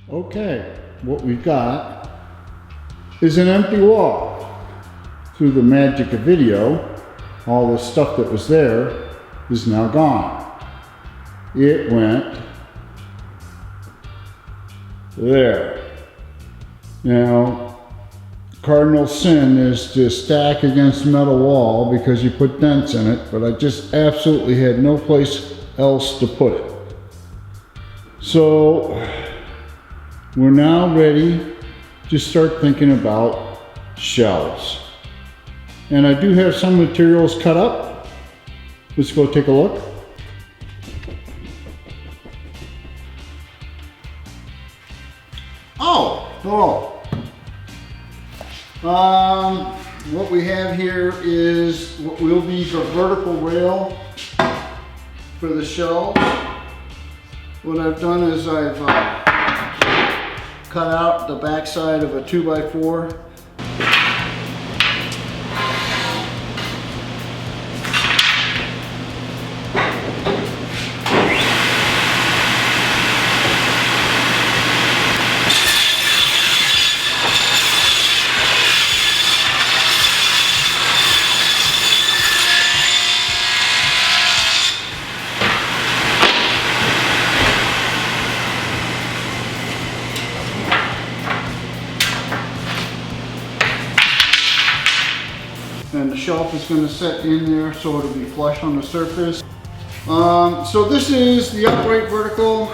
Okay, what we've got is an empty wall. Through the magic of video, all the stuff that was there is now gone. It went there. Now, cardinal sin is to stack against a metal wall because you put dents in it, but I just absolutely had no place else to put it. So, we're now ready to start thinking about shelves. And I do have some materials cut up. Let's go take a look. Oh, hello. What we have here is what will be the vertical rail for the shelves. What I've done is I've cut out the backside of a 2x4. And the shelf is going to set in there so it'll be flush on the surface. So this is the upright vertical.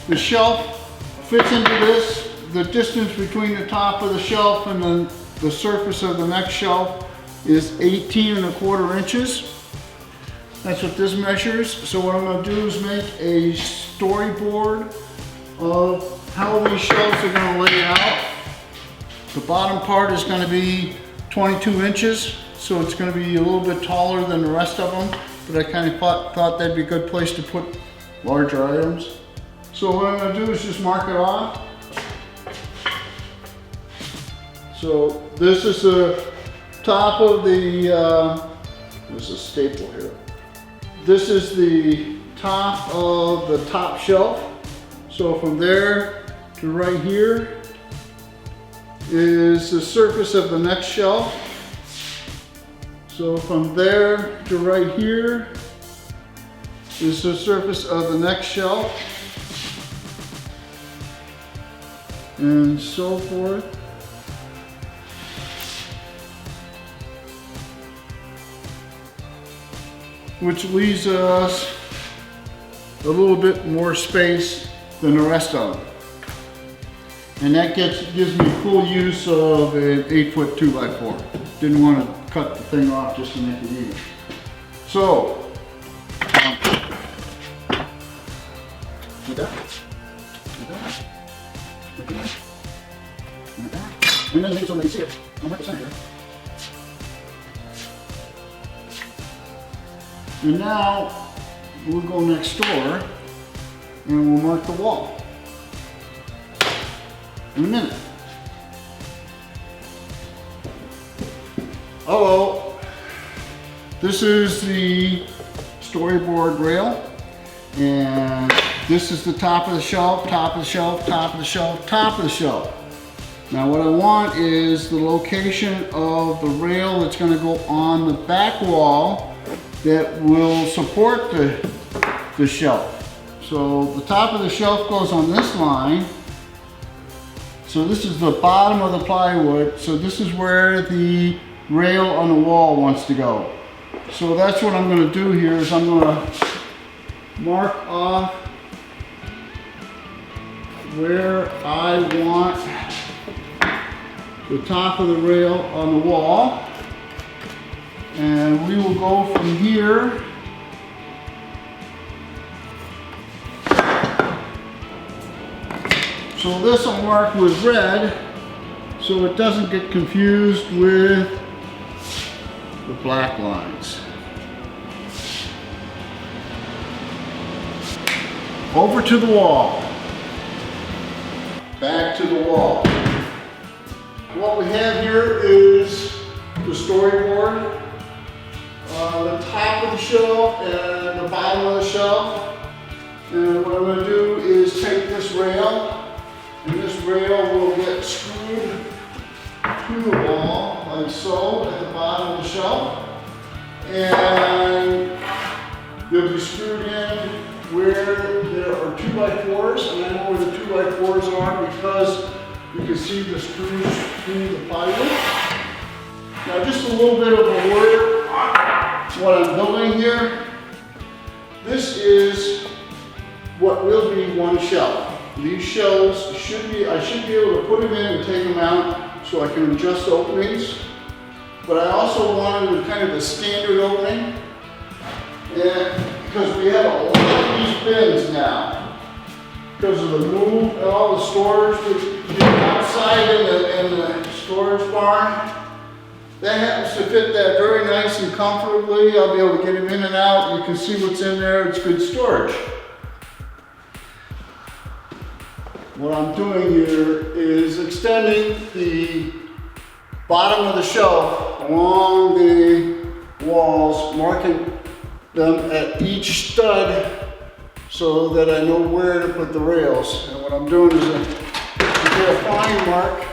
The shelf fits into this. The distance between the top of the shelf and then the surface of the next shelf is 18¼ inches. That's what this measures. So what I'm going to do is make a storyboard of how these shelves are going to lay out. The bottom part is going to be 22 inches, so it's going to be a little bit taller than the rest of them, but I kind of thought that'd be a good place to put larger items. So what I'm going to do is just mark it off. So this is the top of the, there's a staple here. This is the top of the top shelf. So from there to right here is the surface of the next shelf. So from there to right here is the surface of the next shelf, and so forth. Which leaves us a little bit more space than the rest of them. And that gives me full use of an 8-foot 2x4. Didn't want to cut the thing off just to make it even. So, and then make it so they see it. I'll mark the center. And now we'll go next door and we'll mark the wall. In a minute. Hello. This is the storyboard rail, and this is the top of the shelf, top of the shelf, top of the shelf, top of the shelf. Now what I want is the location of the rail that's going to go on the back wall that will support the shelf. So the top of the shelf goes on this line. So this is the bottom of the plywood. So this is where the rail on the wall wants to go. So that's what I'm going to do here is I'm going to mark off where I want the top of the rail on the wall. And we will go from here so this will mark with red so it doesn't get confused with the black lines. Over to the wall. Back to the wall. What we have here is the storyboard. The top of the shelf and the bottom of the shelf. And what I'm going to do is take this rail rail will get screwed to the wall, like so, at the bottom of the shelf. And they'll be screwed in where there are 2x4s, and I know where the 2x4s are because you can see the screws through the plywood. Now just a little bit of a word on what I'm building here. This is what will be one shelf. These shelves I should be able to put them in and take them out so I can adjust openings. But I also wanted kind of a standard opening, and because we have a lot of these bins now, because of the move and all the storage outside in the storage barn. That happens to fit that very nice and comfortably. I'll be able to get them in and out. You can see what's in there. It's good storage. What I'm doing here is extending the bottom of the shelf along the walls, marking them at each stud so that I know where to put the rails. And what I'm doing is to get a fine mark.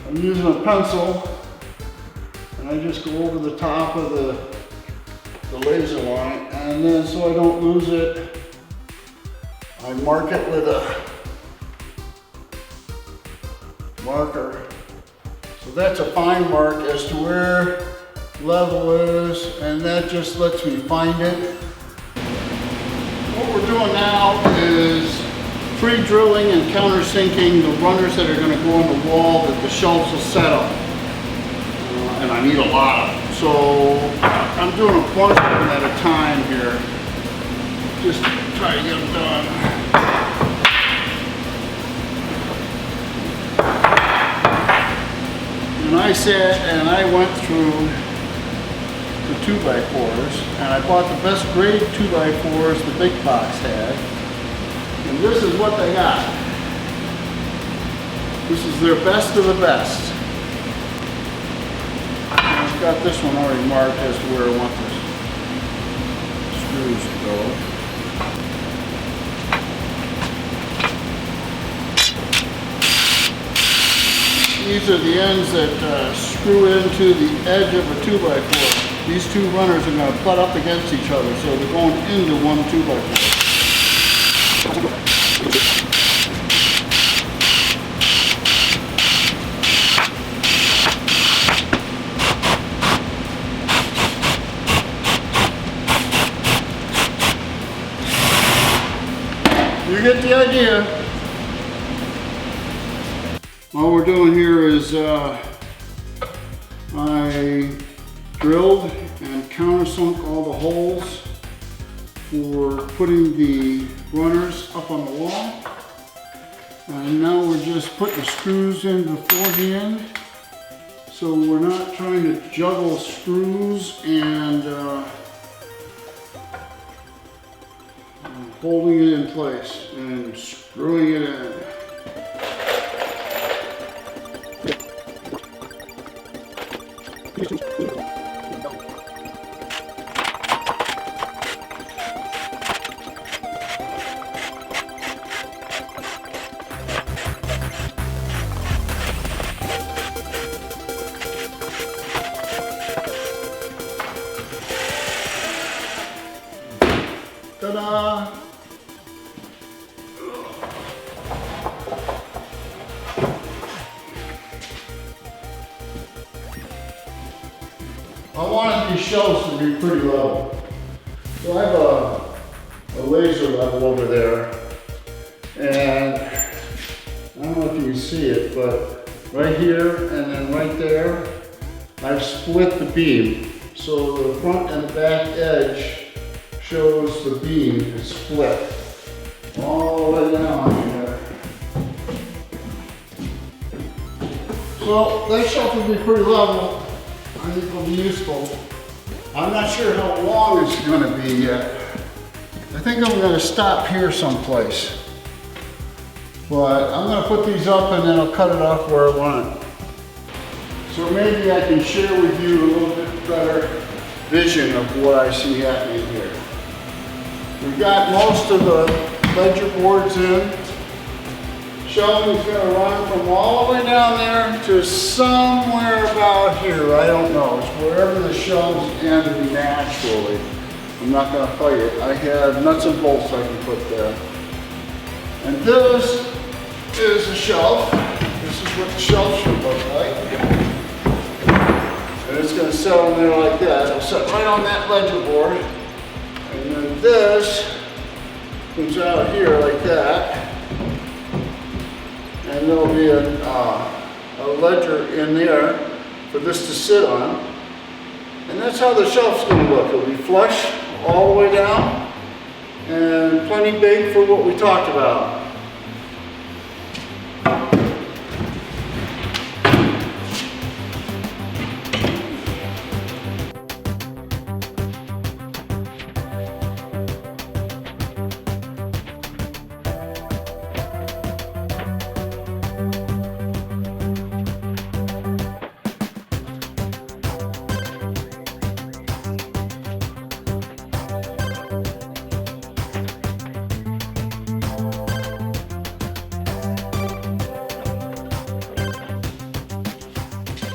I'm using a pencil, and I just go over the top of the laser line, and then so I don't lose it, I mark it with a marker. So that's a fine mark as to where level is, and that just lets me find it. What we're doing now is pre-drilling and countersinking the runners that are going to go on the wall that the shelves will set up. And I need a lot of them. So I'm doing a bunch of them at a time here. Just try to get them done. And I sat and I went through the 2x4s, and I bought the best grade 2x4s the big box had. And this is what they got. This is their best of the best. And I've got this one already marked as to where I want the screws to go. These are the ends that screw into the edge of a 2x4. These two runners are going to butt up against each other, so they're going into one 2x4. You get the idea. All we're doing here is I drilled and countersunk all the holes for putting the runners up on the wall. And now we're just putting the screws in beforehand. So we're not trying to juggle screws and holding it in place and screwing it in. Ta-da! I wanted these shelves to be pretty level. So I have a laser level over there, and I don't know if you can see it, but right here and then right there, I've split the beam. So the front and back edge shows the beam is split all the way down here. So that shelf will be pretty level. I think it'll be useful. I'm not sure how long it's going to be yet. I think I'm going to stop here someplace. But I'm going to put these up and then I'll cut it off where I want it. So maybe I can share with you a little bit better vision of what I see happening here. We've got most of the ledger boards in. Shelving's gonna run from all the way down there to somewhere about here. I don't know. It's wherever the shelves end naturally. I'm not gonna fight it. I have nuts and bolts I can put there. And this is a shelf. This is what the shelf should look like. And it's gonna sit on there like that. It'll sit right on that ledger board. And then this comes out here like that. And there'll be a ledger in there for this to sit on. And that's how the shelf's gonna look. It'll be flush all the way down and plenty big for what we talked about.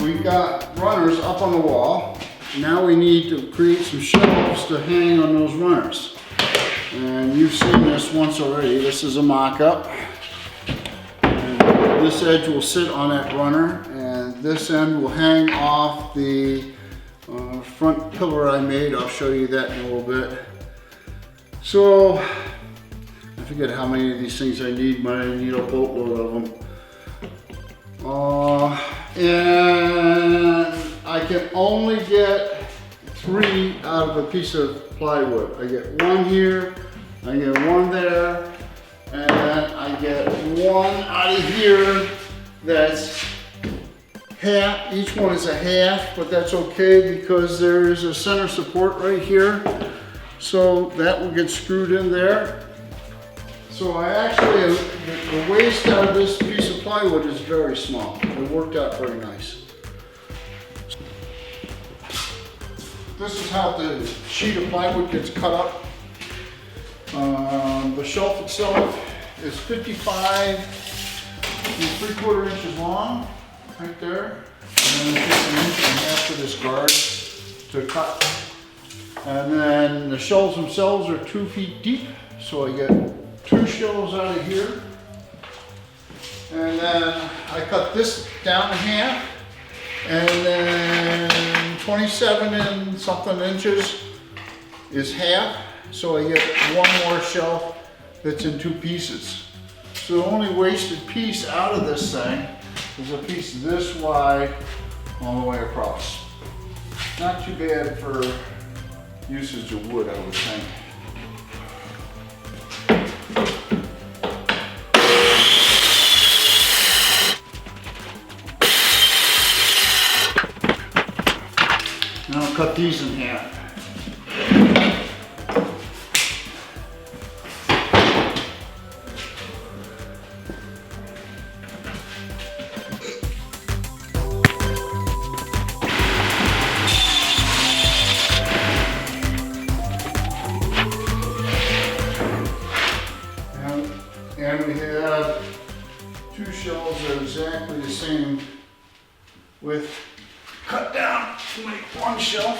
We've got runners up on the wall. Now we need to create some shelves to hang on those runners. And you've seen this once already. This is a mock-up. And this edge will sit on that runner, and this end will hang off the front pillar I made. I'll show you that in a little bit. So, I forget how many of these things I need, but I need a boatload of them. And I can only get 3 out of a piece of plywood. I get 1 here, I get 1 there, and I get 1 out of here that's half. Each one is a half, but that's okay because there is a center support right here. So that will get screwed in there. So I actually, the waste out of this piece of plywood is very small. It worked out very nice. This is how the sheet of plywood gets cut up. The shelf itself is 55 3/4 inches long, right there. And then it takes 1.5 inches for this guard to cut. And then the shelves themselves are 2 feet deep, so I get 2 shelves out of here. And then I cut this down in half, and then 27 and something inches is half, so I get 1 more shelf that's in 2 pieces. So the only wasted piece out of this thing is a piece this wide all the way across. Not too bad for usage of wood, I would think. Now I'll cut these in half. And we have 2 shelves that are exactly the same width, cut down to make 1 shelf.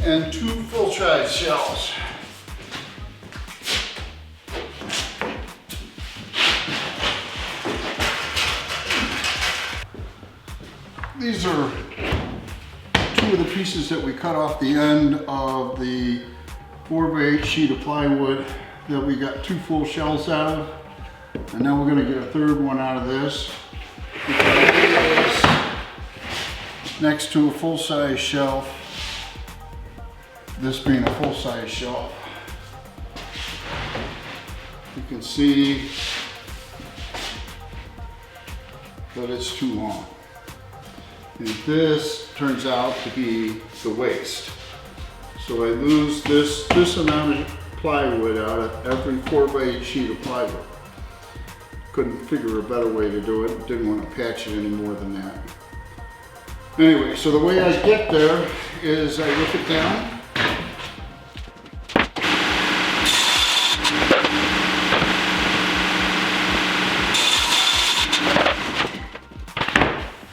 And 2 full-size shelves. These are 2 of the pieces that we cut off the end of the 4x8 sheet of plywood that we got 2 full shelves out of. And now we're going to get a 3rd one out of this. Next to a full-size shelf. This being a full-size shelf. You can see that it's too long. And this turns out to be the waste. So I lose this amount of plywood out of every 4x8 sheet of plywood. couldn't figure a better way to do it. Didn't want to patch it any more than that. Anyway, so the way I get there is I rip it down.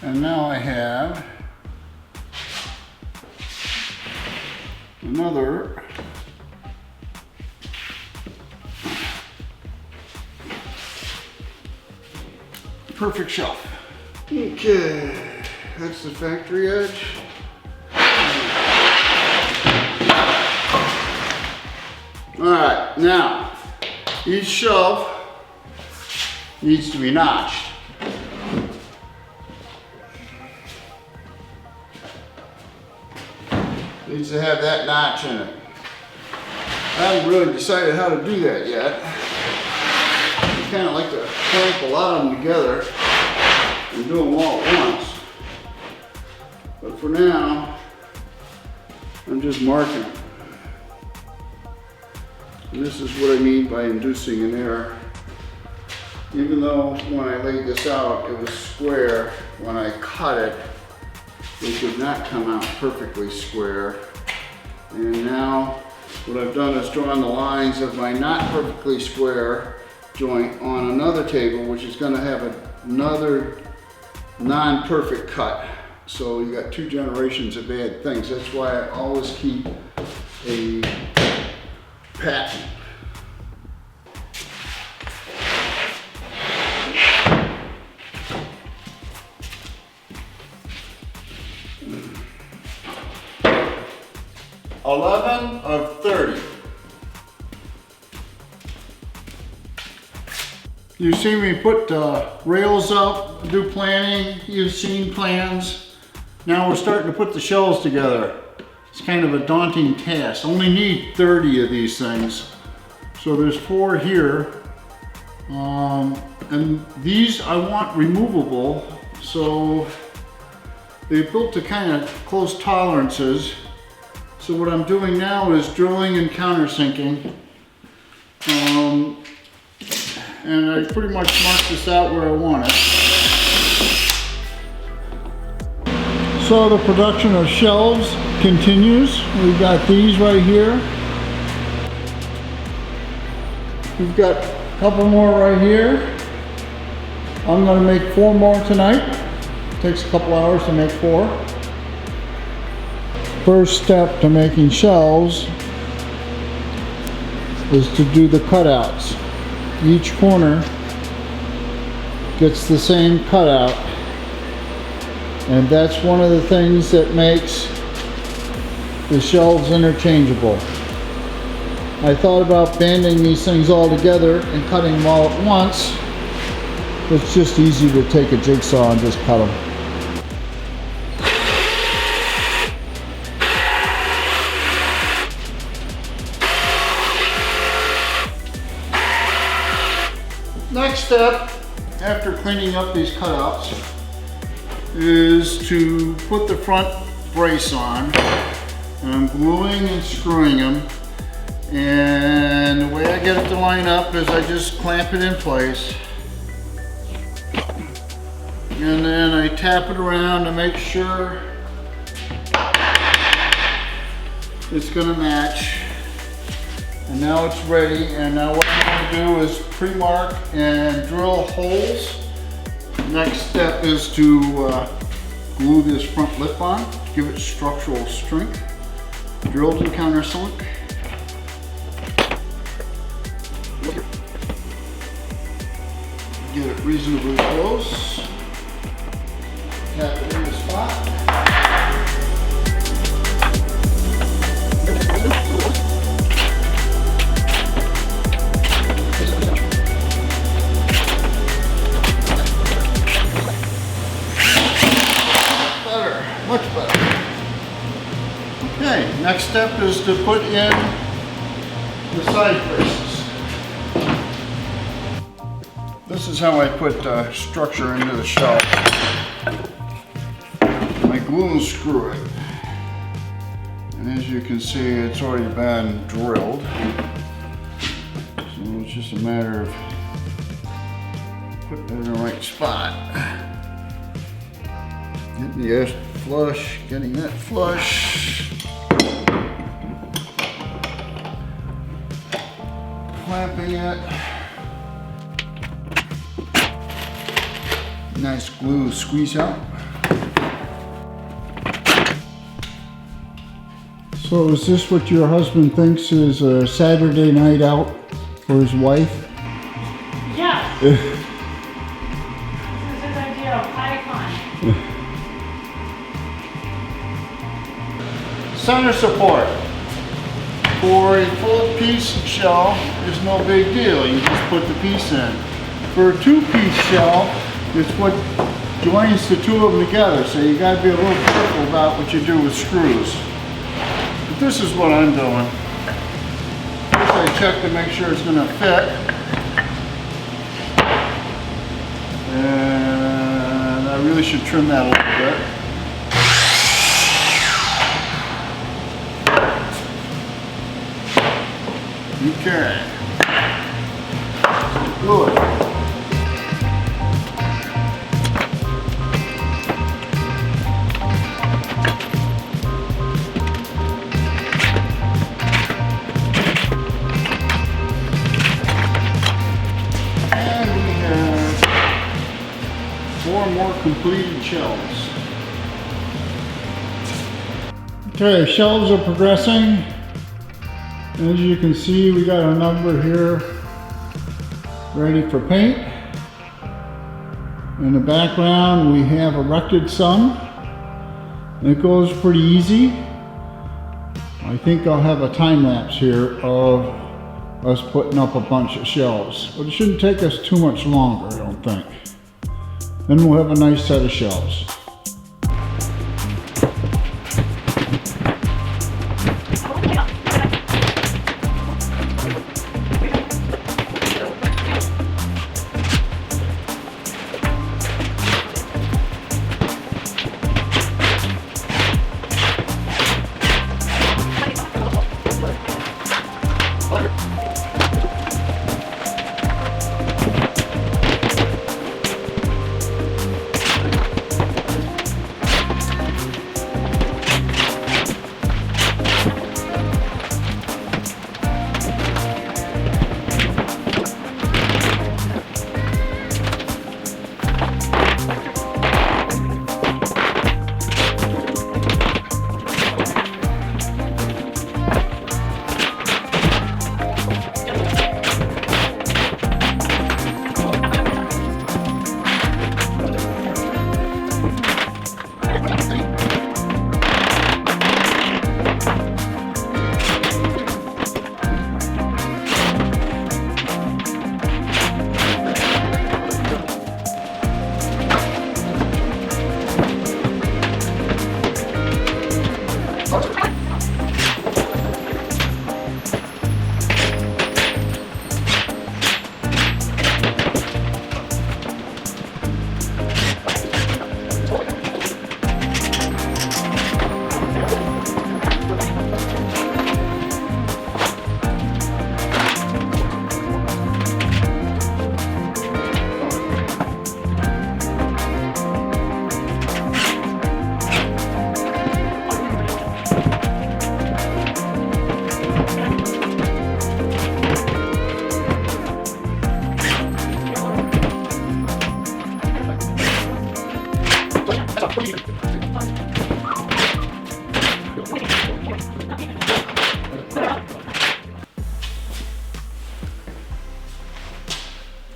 And now I have another perfect shelf. Okay, that's the factory edge. All right, now each shelf needs to be notched. Needs to have that notch in it. I haven't really decided how to do that yet. I kind of like to clamp a lot of them together and do them all at once. But for now, I'm just marking it. And this is what I mean by inducing an error. Even though when I laid this out, it was square, when I cut it, it did not come out perfectly square. And now what I've done is drawn the lines of my not perfectly square joint on another table, which is going to have another non-perfect cut. So you got two generations of bad things. That's why I always keep a pattern. $11 of $30. You've seen me put rails up, do planning, you've seen plans. Now we're starting to put the shelves together. It's kind of a daunting task. Only need 30 of these things. So there's 4 here. And these I want removable, so they built to kind of close tolerances. So what I'm doing now is drilling and countersinking. And I pretty much marked this out where I want it. So the production of shelves continues. We've got these right here. We've got a couple more right here. I'm going to make 4 more tonight. It takes a couple hours to make 4. First step to making shelves is to do the cutouts. Each corner gets the same cutout, and that's one of the things that makes the shelves interchangeable. I thought about banding these things all together and cutting them all at once. It's just easy to take a jigsaw and just cut them. Next step, after cleaning up these cutouts, is to put the front brace on. And I'm gluing and screwing them. And the way I get it to line up is I just clamp it in place. And then I tap it around to make sure it's gonna match. And now it's ready, and now what I'm going to do is pre-mark and drill holes. Next step is to glue this front lip on, give it structural strength. Drilled and countersunk. Get it reasonably close. Tap it in the spot. Much better. Okay, next step is to put in the side braces. This is how I put structure into the shelf. I glue and screw it. And as you can see, it's already been drilled. So it's just a matter of Put it in the right spot. Getting the edge flush, getting that flush. Clamping it. Nice glue squeeze out. So is this what your husband thinks is a Saturday night out for his wife? Yes. This is his idea of high fun. Center support. For a full piece shell is no big deal. You just put the piece in. For a two-piece shell, it's what joins the two of them together. So you got to be a little careful about what you do with screws. But this is what I'm doing. First I check to make sure it's going to fit. And I really should trim that a little bit. Okay. Glue it. And we have 4 more completed shelves. Okay, shelves are progressing. As you can see, we got a number here ready for paint. In the background, we have erected sun. It goes pretty easy. I think I'll have a time lapse here of us putting up a bunch of shelves, but it shouldn't take us too much longer, I don't think. Then we'll have a nice set of shelves.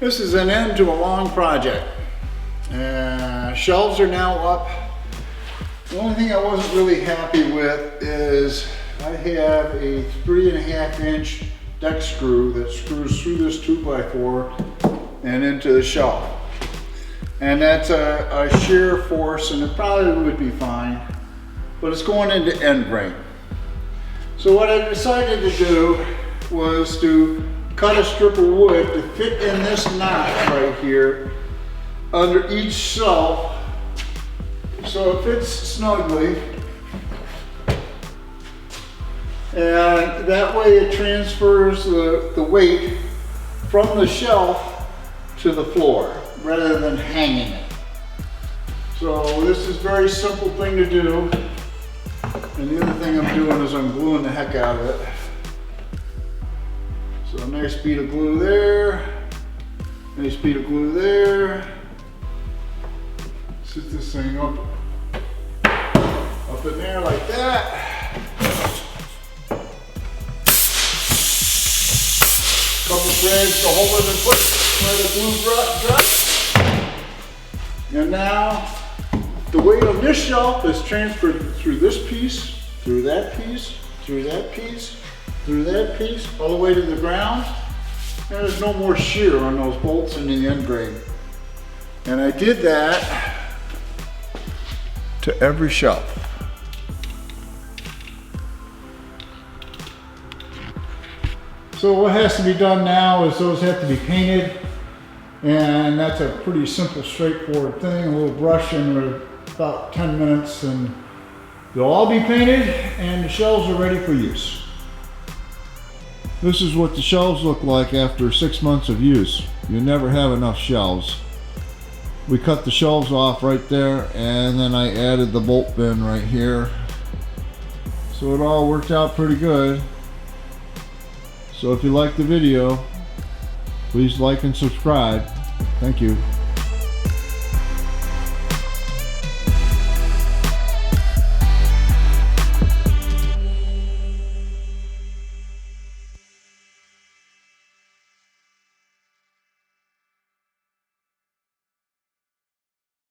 This is an end to a long project. Shelves are now up. The only thing I wasn't really happy with is I have a 3.5 inch deck screw that screws through this 2x4 and into the shelf. And that's a shear force, and it probably would be fine, but it's going into end grain. So what I decided to do was to cut a strip of wood to fit in this notch right here under each shelf so it fits snugly, and that way it transfers the weight from the shelf to the floor. rather than hanging it. So this is a very simple thing to do. And the other thing I'm doing is I'm gluing the heck out of it. So a nice bead of glue there, nice bead of glue there. Sit this thing up in there like that. Couple threads to hold it in place where the glue drops. And now the weight on this shelf is transferred through this piece, through that piece, through that piece, through that piece, all the way to the ground. And there's no more shear on those bolts in the end grain. And I did that to every shelf. So what has to be done now is those have to be painted, and that's a pretty simple, straightforward thing. A little brush in about 10 minutes and they'll all be painted and the shelves are ready for use. This is what the shelves look like after 6 months of use. You never have enough shelves. We cut the shelves off right there, and then I added the bolt bin right here. So it all worked out pretty good. So if you like the video, please like and subscribe. Thank you.